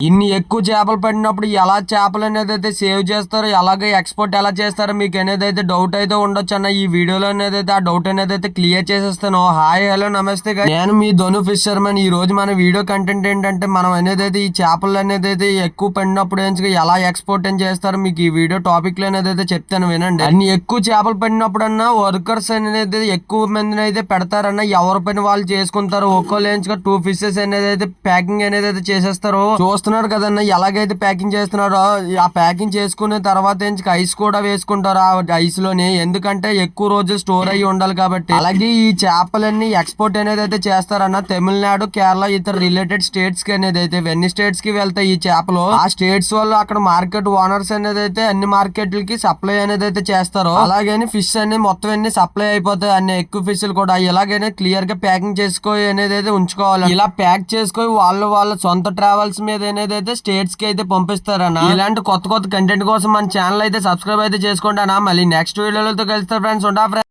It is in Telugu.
ఇన్ని ఎక్కువ చేపలు పడినప్పుడు ఎలా చేపలు అనేది అయితే సేవ్ చేస్తారో, అలాగే ఎక్స్పోర్ట్ ఎలా చేస్తారో మీకు అనేది అయితే డౌట్ అయితే ఉండొచ్చు అన్న. ఈ వీడియోలో అనేది అయితే ఆ డౌట్ అనేది అయితే క్లియర్ చేసేస్తాను. హాయ్ హలో నమస్తే guys. నేను మీ ధను ఫిషర్మన్. ఈ రోజు మన వీడియో కంటెంట్ ఏంటంటే మనం అనేది అయితే ఈ చేపలు అనేది అయితే ఎక్కువ పడినప్పుడు ఎలా ఎక్స్పోర్ట్ అని చేస్తారో మీకు ఈ వీడియో టాపిక్ లో అనేది అయితే చెప్తాను, వినండి. అన్ని ఎక్కువ చేపలు పడినప్పుడు అన్న వర్కర్స్ అనేది ఎక్కువ మందిని అయితే పెడతారన్న. ఎవరి పని వాళ్ళు చేసుకుంటారు. ఒక్కో 2 ఫిషెస్ అనేది అయితే ప్యాకింగ్ అనేది అయితే చేసేస్తారు. చూస్తున్నారు కదన్నా ఎలాగైతే ప్యాకింగ్ చేస్తున్నారో. ఆ ప్యాకింగ్ చేసుకున్న తర్వాత ఐస్ కూడా వేసుకుంటారు ఆ ఐస్ లోని, ఎందుకంటే ఎక్కువ రోజులు స్టోర్ అయ్యి ఉండాలి కాబట్టి. అలాగే ఈ చేపలన్నీ ఎక్స్పోర్ట్ అనేది అయితే చేస్తారన్న. తమిళనాడు, కేరళ, ఇతర రిలేటెడ్ స్టేట్స్ కి అనేది అయితే ఇవన్నీ స్టేట్స్ కి వెళ్తాయి ఈ చేపలు. ఆ స్టేట్స్ వాళ్ళు అక్కడ మార్కెట్ ఓనర్స్ అనేది అయితే అన్ని మార్కెట్లకి సప్లై అనేది అయితే చేస్తారు. అలాగని ఫిష్ అన్ని మొత్తం అన్ని సప్లై అయిపోతాయి, అన్ని ఎక్కువ ఫిష్లు కూడా. ఇలాగైనా క్లియర్ గా ప్యాకింగ్ చేసుకోవాలి అనేది అయితే ఉంచుకోవాలి. ఇలా ప్యాక్ చేసుకొని వాళ్ళ సొంత ట్రావెల్స్ మీద అనేది అయితే స్టేట్స్ కి అయితే పంపిస్తారన్న. ఇలాంటి కొత్త కొత్త కంటెంట్ కోసం మన ఛానల్ అయితే సబ్స్క్రైబ్ అయితే చేసుకోండి అన్న. మళ్ళీ నెక్స్ట్ వీడియోలతో కలుస్తారు ఫ్రెండ్స్. ఉంటా ఫ్రెండ్స్.